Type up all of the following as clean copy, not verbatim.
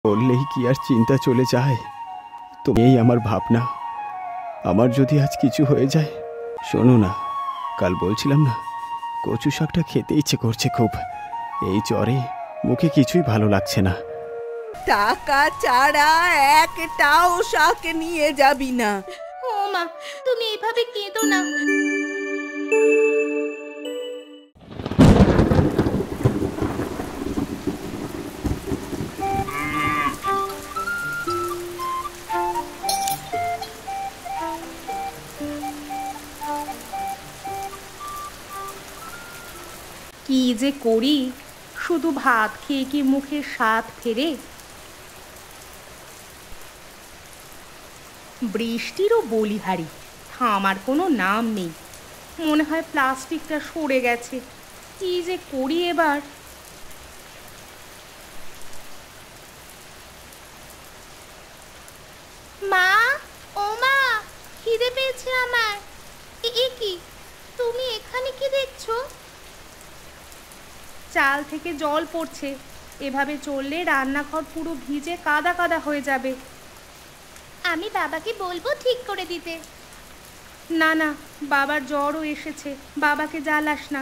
বললেই কি আর চিন্তা চলে যায়? তুমিই আমার ভাবনা। আমার যদি আজ কিছু হয়ে যায়। শোনো না, কাল বলছিলাম না কচু শাকটা খেতে ইচ্ছে করছে খুব। এই জ্বরে মুখে কিছুই ভালো লাগছে না। টাকা ছাড়া একটাও শাক নিয়ে যাবি না। ও মা, তুমি এইভাবে কেঁদো না। কি যে করি, শুধু ভাত খেয়ে কি মুখের স্বাদ ফেরে? বৃষ্টিরও বলিহারি, থামার কোনো নাম নেই। মনে হয় প্লাস্টিকটা সরে গেছে। কি যে করি এবার। মা, ও মা, খিদে পেয়েছে আমার। এ কি, তুমি এখানে কি দেখছো? চাল থেকে জল পড়ছে। এভাবে চললে রান্নাঘর পুরো ভিজে কাদা কাদা হয়ে যাবে। আমি বাবাকে বলবো ঠিক করে দিতে। না না, বাবার জ্বরও এসেছে, বাবাকে জ্বালাস না।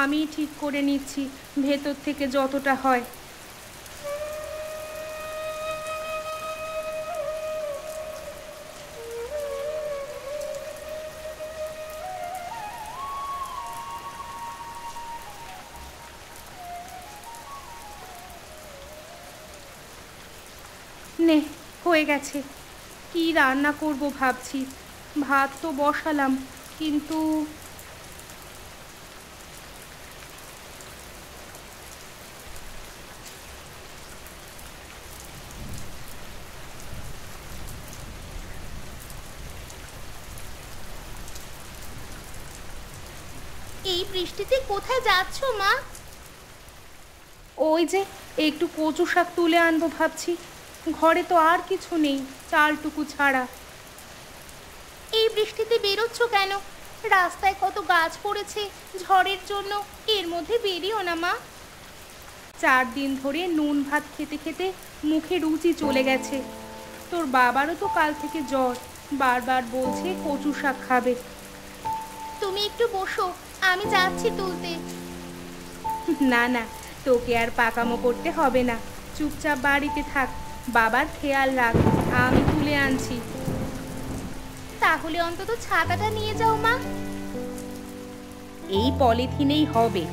আমি ঠিক করে নিচ্ছি, ভেতর থেকে যতটা হয়। নে, হয়ে গেছে। কি রান্না করব ভাবছি। ভাত তো বসালাম, কিন্তু এই বৃষ্টিতে কোথায় যাচ্ছ মা? ওই যে একটু কচু শাক তুলে আনবো ভাবছি। ঘরে তো আর কিছু নেই, চালটুকু ছাড়া। এই বৃষ্টিতে বেরোচ্ছ কেন? রাস্তায় কত গাছ পড়েছে ঝড়ের জন্য। এর মধ্যে বেরিও না মা। 4 দিন ধরে নুন ভাত খেতে খেতে মুখে রুচি চলে গেছে। তোর বাবারও তো কাল থেকে জ্বর, বারবার বলছে কচু শাক খাবে। তুমি একটু বসো, আমি যাচ্ছি তুলতে। না না, তোকে আর পাকামো করতে হবে না। চুপচাপ বাড়িতে থাক, বাবার খেয়াল রাখ, আমি তুলে আনছি। তাহলে অন্তত ছাতাটা নিয়ে যাও মা। এই পলিথিনেই হবে।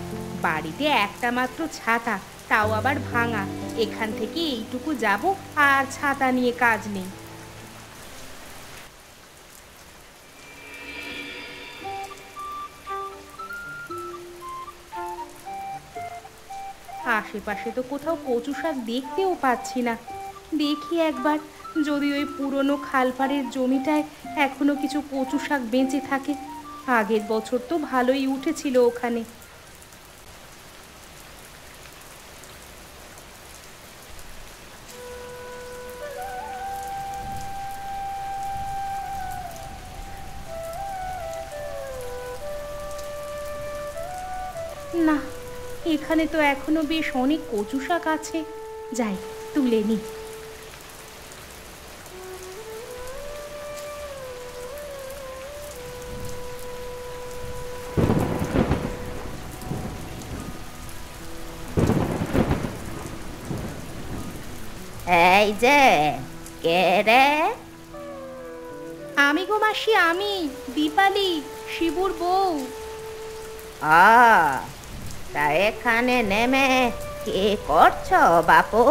বাড়িতে একটা মাত্র ছাতা, তাও আবার ভাঙা। এখান থেকে এইটুকু যাব, আর ছাতা নিয়ে কাজ নেই। আশেপাশে তো কোথাও কচু শাক দেখতেও পাচ্ছি না। দেখি একবার, যদি ওই পুরনো খালপাড়ের জমিটায় এখনো কিছু কচু শাক বেঁচে থাকে। আগের বছর তো ভালোই উঠেছিল ওখানে। না, এখানে তো এখনো বেশ অনেক কচু শাক আছে। যাই, তুলে নি। এই যে, কে রে? আমি গো মাসি, আমি দীপালি, শিবুর বউ। তা এখানে নেমে কি করছো বাপু?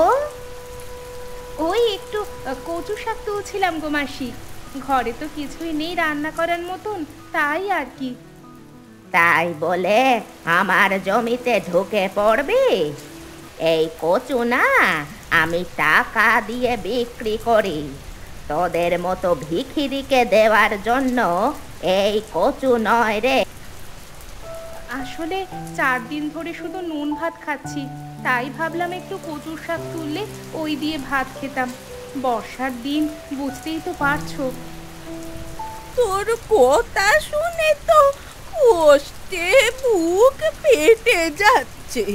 ওই একটু কচু শাক তুলছিলাম গো মাসি। ঘরে তো কিছুই নেই রান্না করার মতন, তাই আর কি। তাই বলে আমার জমিতে ঢুকে পড়বি? এই কচু না আমি টাকা দিয়ে বিক্রি করি। তোদের মতো ভিখিরিকে দেওয়ার জন্য এই কচু নয় রে। আসলে 4 দিন ধরে শুধু নুন ভাত খাচ্ছি, তাই ভাবলাম একটু কচুর শাক তুললে ওই দিয়ে ভাত খেতাম। বর্ষার দিন, বুঝতেই তো পারছো। তোর কথা শুনে তো কষ্টে বুক ফেটে যাচ্ছে।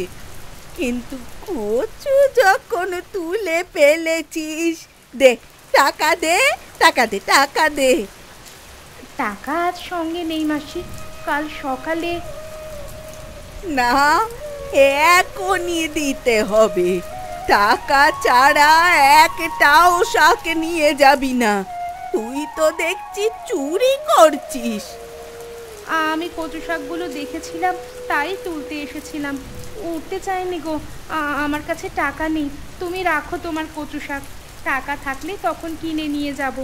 কিন্তু কচু যখন তুলে ফেলেছিস, দে টাকা দে, টাকা দে, টাকা দে। টাকা আজ সঙ্গে নেই মাসি, কাল সকালে। না, এখনই দিতে হবে। টাকা ছাড়া একটাও শাক নিয়ে যাবি না। তুই তো দেখছি চুরি করছিস। আমি কচু শাকগুলো দেখেছিলাম, তাই তুলতে এসেছিলাম। উঠতে চাইনি গো, আমার কাছে টাকা নেই। তুমি রাখো তোমার কচু শাক, টাকা থাকলে তখন কিনে নিয়ে যাব।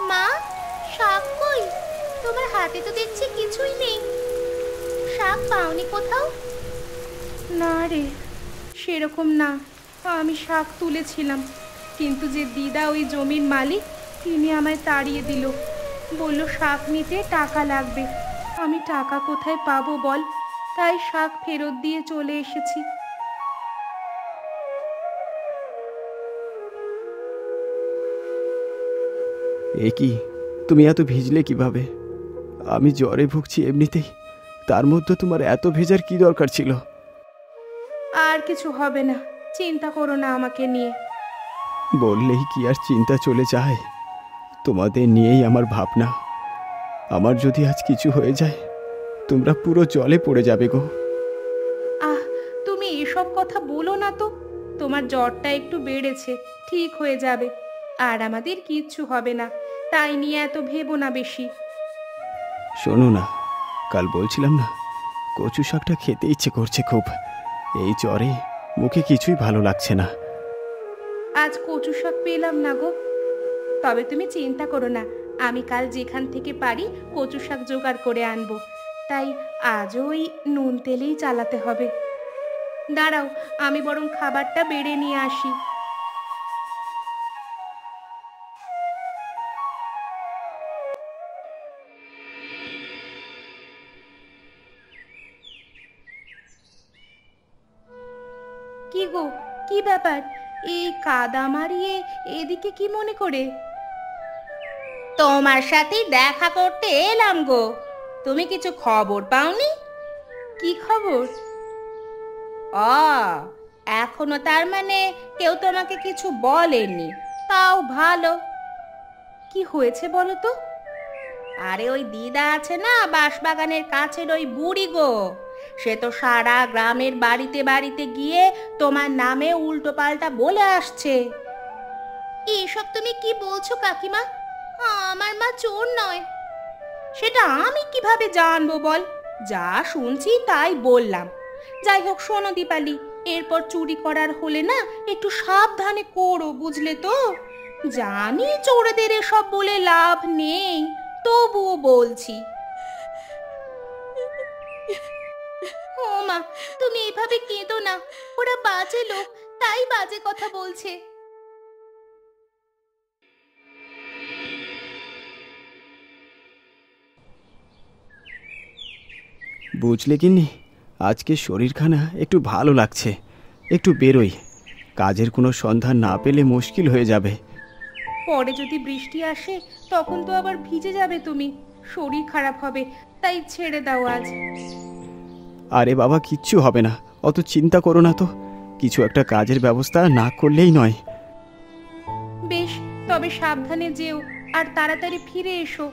মা, শাক কই? তোমার হাতে তো দেখছি কিছুই নেই। শাক পাওনি কোথাও? না রে, সেরকম না। আমি শাক তুলেছিলাম, কিন্তু যে দিদা ওই জমির মালিক, তিনি আমায় তাড়িয়ে দিল। বলল শাক নিতে টাকা লাগবে। আমি টাকা কোথায় পাবো বল? তাই শাক ফেরত দিয়ে চলে এসেছি। এ কি, তুমি এত ভিজলে কিভাবে? আমি জ্বরে ভুগছি এমনিতেই, তার মধ্যে তোমার এত ভেজার কি দরকার ছিল? আর কিছু হবে না, চিন্তা করো না আমাকে নিয়ে। বললেই কি আর চিন্তা চলে যায়? তোমাদের নিয়েই আমার ভাবনা। আমার যদি আজ কিছু হয়ে যায়, তোমরা পুরো জলে পড়ে যাবে গো। আহ, তুমি এসব কথা বলো না তো। তোমার জ্বরটা একটু বেড়েছে, ঠিক হয়ে যাবে। আর আমাদের কিচ্ছু হবে না, তাই নিয়ে এত ভেবো না বেশি। শোনো না, কাল বলছিলাম না, কচু শাকটা খেতে ইচ্ছে করছে খুব। এই জ্বরে মুখে কিছুই ভালো লাগছে না। আজ কচু শাক পেলাম না গো। তবে তুমি চিন্তা করো না, আমি কাল যেখান থেকে পারি কচু শাক জোগাড় করে আনবো। তাই আজও ওই নুন তেলেই চালাতে হবে। দাঁড়াও, আমি বরং খাবারটা বেড়ে নিয়ে আসি। কি গো, কি ব্যাপার? এই কাদা মারিয়ে এদিকে কি মনে করে? তোমার সাথে দেখা করতে এলাম গো। তুমি কিছু খবর পাওনি? কি খবর? এখনো তার মানে কেউ তোমাকে কিছু বলেনি, তাও ভালো। কি হয়েছে বলো তো? আরে ওই দিদা আছে না বাঁশবাগানের কাছের ওই বুড়ি গো, সে তো সারা গ্রামের বাড়িতে বাড়িতে গিয়ে তোমার নামে উল্টো পাল্টা বলে আসছে। এইসব তুমি কি বলছো কাকিমা? আমার মা চোর নয়। সেটা আমি কিভাবে জানবো বল? যা শুনছি তাই বললাম। যাই হোক শোনো দীপালি, এরপর চুরি করার হলে না একটু সাবধানে করো, বুঝলে তো? জানি চোরদের এসব বলে লাভ নেই, তবুও বলছি। ও মা, তুমি এভাবে কেঁদো না। ওরা বাজে লোক, তাই বাজে কথা বলছে। বুঝলে কিন্নি, আজকে শরীরখানা একটু ভালো লাগছে। একটু বেরোই, কাজের কোনো সন্ধান না পেলে মুশকিল হয়ে যাবে। পরে যদি বৃষ্টি আসে তখন তো আবার ভিজে যাবে তুমি, শরীর খারাপ হবে। তাই ছেড়ে দাও আজ। আরে বাবা, কিচ্ছু হবে না, অত চিন্তা করো না তো। কিছু একটা কাজের ব্যবস্থা না করলেই নয়। বেশ, তবে সাবধানে যেও আর তাড়াতাড়ি ফিরে এসো।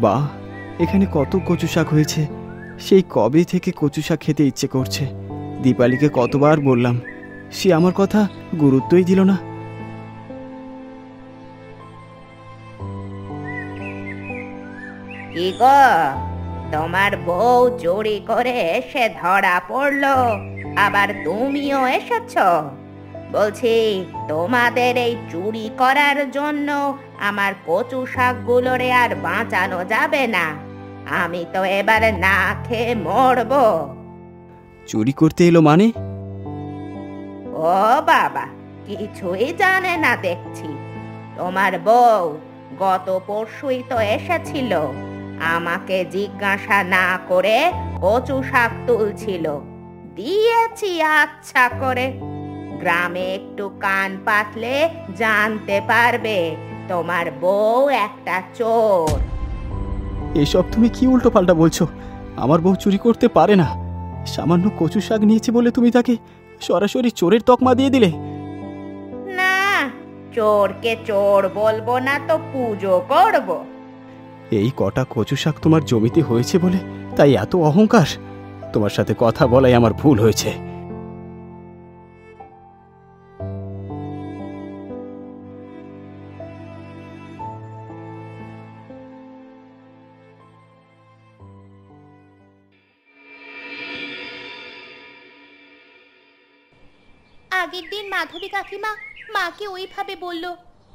বাহ, এখানে কত কচু শাক হয়েছে। সেই কবে থেকে কচু শাক খেতে ইচ্ছে করছে। দীপালিকে কতবার বললাম, সে আমার কথা গুরুত্বই দিল না। কি গো, তোমার বউ চুরি করে এসে ধরা পড়লো, আবার তুমিও এসেছো? বলছি, তোমাদের এই চুরি করার জন্য আমার কচু শাকগুলোরে আর বাঁচানো যাবে না। আমি তো এবারে না খেয়ে মরবো। চুরি করতে এলো মানে? ও বাবা, কিছুই জানে না দেখছি। তোমার বউ গত পরশুই তো এসেছিল, আমাকে জিজ্ঞাসা না করে কচু শাক তুলছিল, দিয়েছি আচ্ছা করে। গ্রামে একটু কান পাতলে জানতে পারবে তোমার বউ একটা চোর। এসব তুমি কি উল্টো পাল্টা বলছো? আমার বউ চুরি করতে পারে না। সামান্য কচু শাক নিয়েছে বলে তুমি তাকে সরাসরি চোরের তকমা দিয়ে দিলে? না, চোরকে চোর বলবো না তো পুজো করব। এই কটা কচু শাক তোমার জমিতে হয়েছে বলে তাই এত অহংকার? তোমার সাথে কথা বলাই আমার ভুল হয়েছে। আগের দিন মাধবী কাকিমা মাকে ওইভাবে বলল,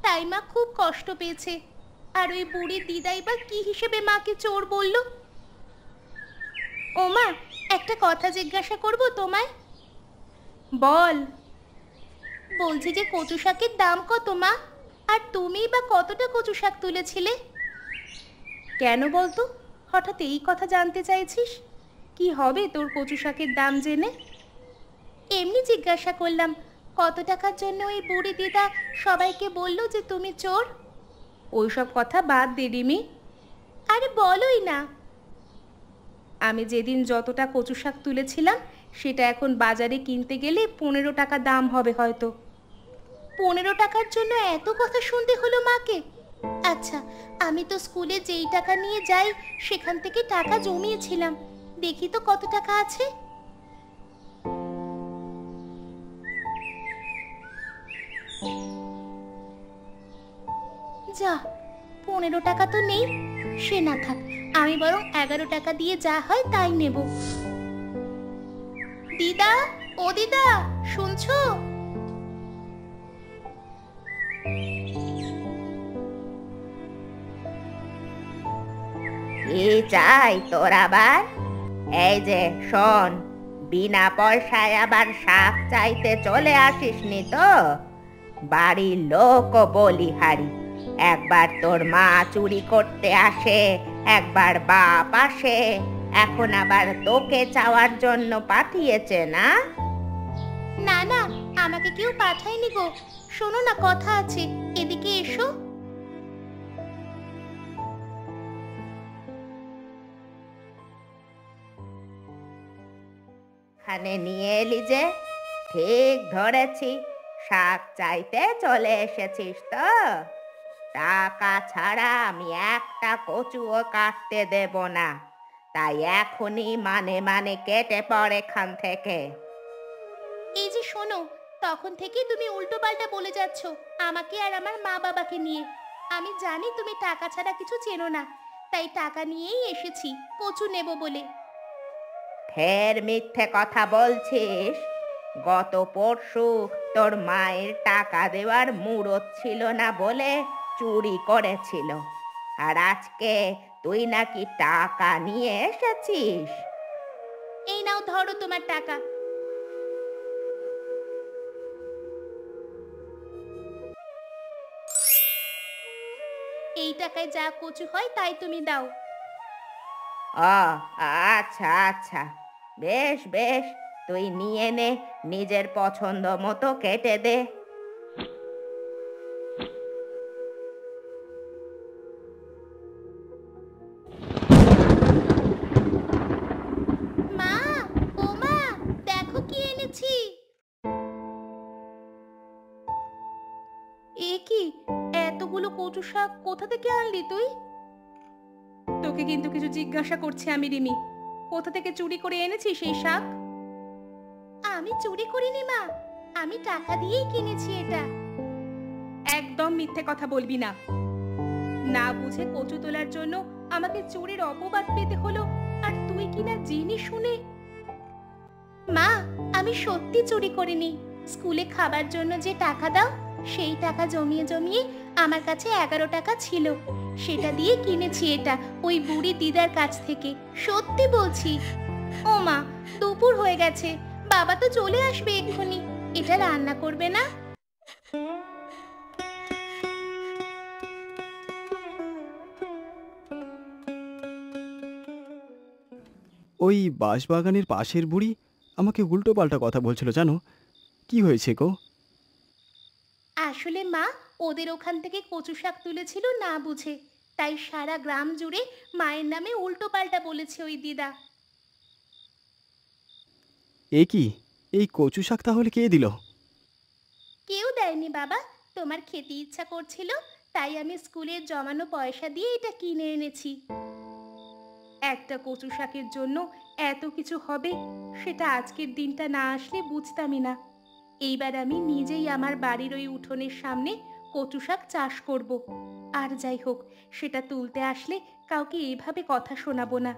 তাই মা খুব কষ্ট পেয়েছে। আর ওই বুড়ি দিদাই বা কি হিসেবে মাকে চোর বলল? ও মা, একটা কথা জিজ্ঞাসা করব তোমায়? বল। বলছি যে কচু শাকের দাম কত মা? আর তুমি বা কতটা কচু শাক তুলেছিলে? কেন বলতো, হঠাৎ এই কথা জানতে চাইছিস? কি হবে তোর কচু শাকের দাম জেনে? এমনি জিজ্ঞাসা করলাম, কত টাকার জন্য ওই বুড়ি দিদা সবাইকে বলল যে তুমি চোর? ওইসব কথা বাদ দে রিমি। আরে বলোই না। আমি যেদিন যতটা কচু শাক তুলেছিলাম সেটা এখন বাজারে কিনতে গেলে 15 টাকা দাম হবে হয়তো। 15 টাকার জন্য এত কথা শুনতে হলো মাকে? আচ্ছা, আমি তো স্কুলে যেই টাকা নিয়ে যাই সেখান থেকে টাকা জমিয়েছিলাম, দেখি তো কত টাকা আছে। যা, 15 টাকা তো নেই। সে না থাক, আমি বরং 11 টাকা দিয়ে যা হয় তাই নেব। দিদা, ও দিদা, শুনছো? কি চাই তোর আবার? এই যে শোন, বিনা পয়সায় আবার শাক চাইতে চলে আসিসনি তো? বাড়ির লোকও বলিহারি, একবার তোর মা চুরি করতে আসে, একবার বাপ আসে, এখন আবার তোকে চাওয়ার জন্য পাঠিয়েছে না? না না, আমাকে কেউ পাঠায়নি গো। শোনো না, কথা আছে, এদিকে এসো। এখানে নিয়ে এলি যে? ঠিক ধরেছি, শাক চাইতে চলে এসেছিস তো? টাকা ছাড়া আমি একটা কচুও কাটতে দেব না, তাই এখনই মানে মানে কেটে পড় এখান থেকে। এই যে শোনো, তখন থেকে তুমি উল্টো পাল্টা বলে যাচ্ছ আমাকে আর আমার মা বাবাকে নিয়ে। আমি জানি তুমি টাকা ছাড়া কিছু চেনো না, তাই টাকা নিয়েই এসেছি কচু নেব বলে। ফের মিথ্যে কথা বলছিস? গত পরশু তোর মায়ের টাকা দেওয়ার মুরত ছিল না বলে চুরি করেছিল, আর আজকে তুই নাকি টাকা নিয়ে এসেছিস? এই নাও, ধরো তোমার টাকা। এই টাকায় যা কচু হয় তাই তুমি দাও। ও আচ্ছা আচ্ছা, বেশ বেশ, তুই নিয়ে নে, নিজের পছন্দ মতো কেটে দে। মা, ও মা, দেখো কি এনেছি। এ কি, এতগুলো কচু শাক কোথা থেকে আনলি তুই? তোকে কিন্তু কিছু জিজ্ঞাসা করছি আমি রিমি, কোথা থেকে চুরি করে এনেছিস এই শাক? আমি চুরি করিনি মা, আমি টাকা দিয়েই কিনেছি এটা। একদম মিথ্যে কথা বলবি না। না বুঝে কচু তোলার জন্য আমাকে চোরের অপবাদ পেতে হলো, আর তুই কিনা জেনে শুনে। মা, আমি সত্যি চুরি করিনি। স্কুলে খাবার জন্য যে টাকা দাও সেই টাকা জমিয়ে জমিয়ে আমার কাছে 11 টাকা ছিল, সেটা দিয়ে কিনেছি এটা ওই বুড়ি দিদার কাছ থেকে, সত্যি বলছি। ও মা, দুপুর হয়ে গেছে, বাবা তো চলে আসবে এক্ষুনি। এটা রান্না করবে না? ওই বাঁশবাগানের পাশের বুড়ি আমাকে উল্টো পাল্টা কথা বলছিল জানো। কি হয়েছে গো? আসলে মা, ওদের ওখান থেকে কচু শাক তুলেছিল না বুঝে, তাই সারা গ্রাম জুড়ে মায়ের নামে উল্টো পাল্টা বলেছে ওই দিদা। এ কি, এই কচু শাক তাহলে কে দিল? কেউ দেয়নি বাবা, তোমার খেতে ইচ্ছা করছিল, তাই আমি স্কুলের জমানো পয়সা দিয়ে এটা কিনে এনেছি। একটা কচু শাকের জন্য এত কিছু হবে, সেটা আজকের দিনটা না আসলে বুঝতামই না। এইবার আমি নিজেই আমার বাড়ির ওই উঠোনের সামনে কচু শাক চাষ করব। আর যাই হোক, সেটা তুলতে আসলে কাউকে এভাবে কথা শোনাবো না।